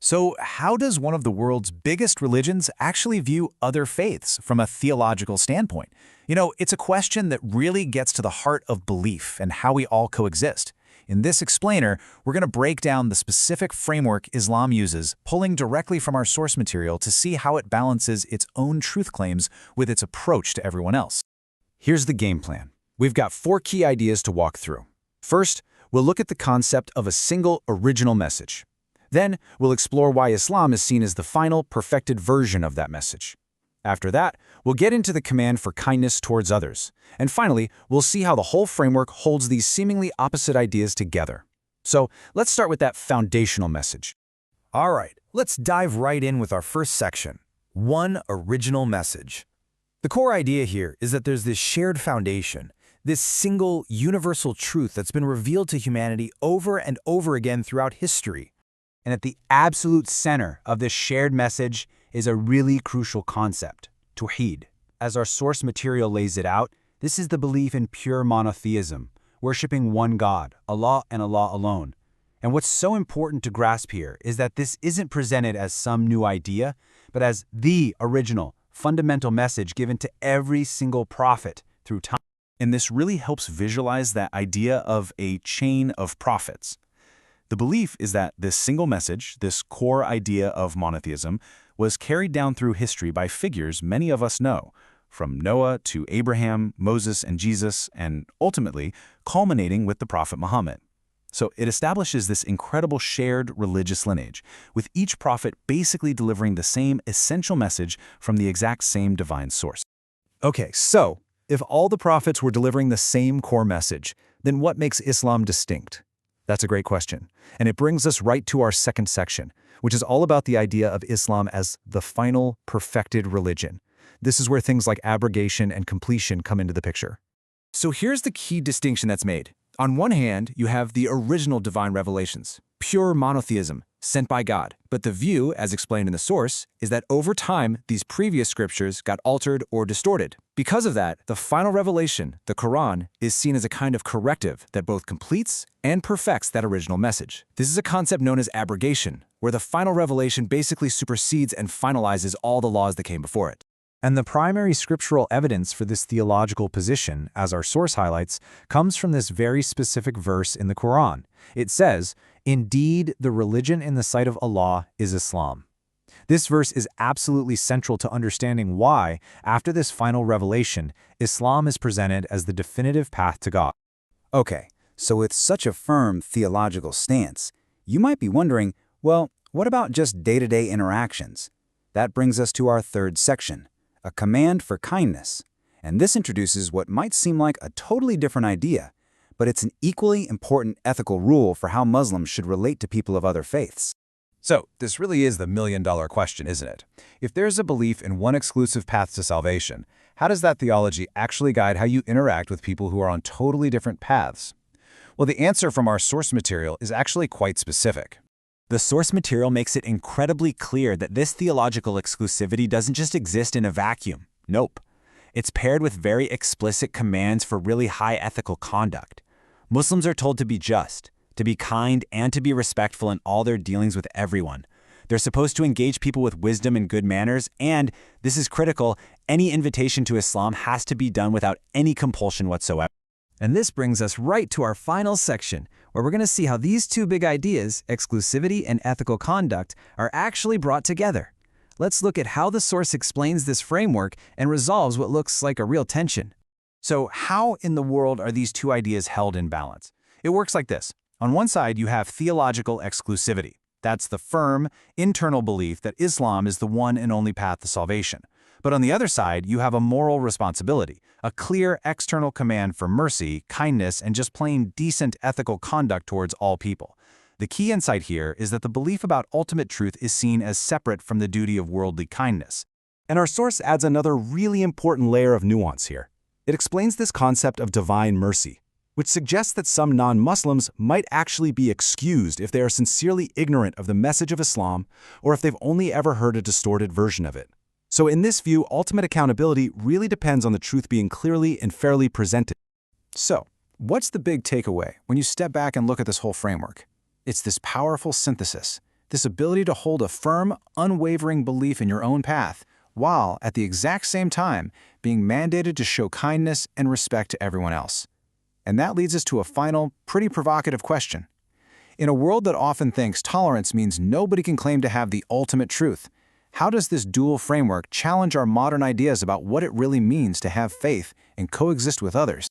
So, how does one of the world's biggest religions actually view other faiths from a theological standpoint? It's a question that really gets to the heart of belief and how we all coexist. In this explainer, we're going to break down the specific framework Islam uses, pulling directly from our source material to see how it balances its own truth claims with its approach to everyone else. Here's the game plan. We've got 4 key ideas to walk through. First, we'll look at the concept of a single original message. Then, we'll explore why Islam is seen as the final, perfected version of that message. After that, we'll get into the command for kindness towards others. And finally, we'll see how the whole framework holds these seemingly opposite ideas together. So, let's start with that foundational message. All right, let's dive right in with our first section, one original message. The core idea here is that there's this shared foundation, this single, universal truth that's been revealed to humanity over and over again throughout history. And at the absolute center of this shared message is a really crucial concept, Tawheed. As our source material lays it out, this is the belief in pure monotheism, worshiping one God, Allah and Allah alone. And what's so important to grasp here is that this isn't presented as some new idea, but as the original, fundamental message given to every single prophet through time. And this really helps visualize that idea of a chain of prophets. The belief is that this single message, this core idea of monotheism, was carried down through history by figures many of us know, from Noah to Abraham, Moses, and Jesus, and ultimately culminating with the Prophet Muhammad. So it establishes this incredible shared religious lineage, with each prophet basically delivering the same essential message from the exact same divine source. Okay, so if all the prophets were delivering the same core message, then what makes Islam distinct? That's a great question. And it brings us right to our second section, which is all about the idea of Islam as the final, perfected religion. This is where things like abrogation and completion come into the picture. So here's the key distinction that's made. On one hand, you have the original divine revelations, pure monotheism, sent by God. But the view, as explained in the source, is that over time, these previous scriptures got altered or distorted. Because of that, the final revelation, the Quran, is seen as a kind of corrective that both completes and perfects that original message. This is a concept known as abrogation, where the final revelation basically supersedes and finalizes all the laws that came before it. And the primary scriptural evidence for this theological position, as our source highlights, comes from this very specific verse in the Quran. It says, "Indeed, the religion in the sight of Allah is Islam." This verse is absolutely central to understanding why, after this final revelation, Islam is presented as the definitive path to God. Okay, so with such a firm theological stance, you might be wondering, well, what about just day-to-day interactions? That brings us to our third section, a command for kindness. And this introduces what might seem like a totally different idea, but it's an equally important ethical rule for how Muslims should relate to people of other faiths. So, this really is the million-dollar question, isn't it? If there's a belief in one exclusive path to salvation, how does that theology actually guide how you interact with people who are on totally different paths? Well, the answer from our source material is actually quite specific. The source material makes it incredibly clear that this theological exclusivity doesn't just exist in a vacuum. Nope. It's paired with very explicit commands for really high ethical conduct. Muslims are told to be just, to be kind, and to be respectful in all their dealings with everyone. They're supposed to engage people with wisdom and good manners, and, this is critical, any invitation to Islam has to be done without any compulsion whatsoever. And this brings us right to our final section, where we're going to see how these two big ideas, exclusivity and ethical conduct, are actually brought together. Let's look at how the source explains this framework and resolves what looks like a real tension. So how in the world are these two ideas held in balance? It works like this. On one side, you have theological exclusivity. That's the firm, internal belief that Islam is the one and only path to salvation. But on the other side, you have a moral responsibility, a clear external command for mercy, kindness, and just plain decent ethical conduct towards all people. The key insight here is that the belief about ultimate truth is seen as separate from the duty of worldly kindness. And our source adds another really important layer of nuance here. It explains this concept of divine mercy, which suggests that some non-Muslims might actually be excused if they are sincerely ignorant of the message of Islam or if they've only ever heard a distorted version of it. So in this view, ultimate accountability really depends on the truth being clearly and fairly presented. So, what's the big takeaway when you step back and look at this whole framework? It's this powerful synthesis. this ability to hold a firm, unwavering belief in your own path, while, at the exact same time, being mandated to show kindness and respect to everyone else. And that leads us to a final, pretty provocative question. In a world that often thinks tolerance means nobody can claim to have the ultimate truth, how does this dual framework challenge our modern ideas about what it really means to have faith and coexist with others?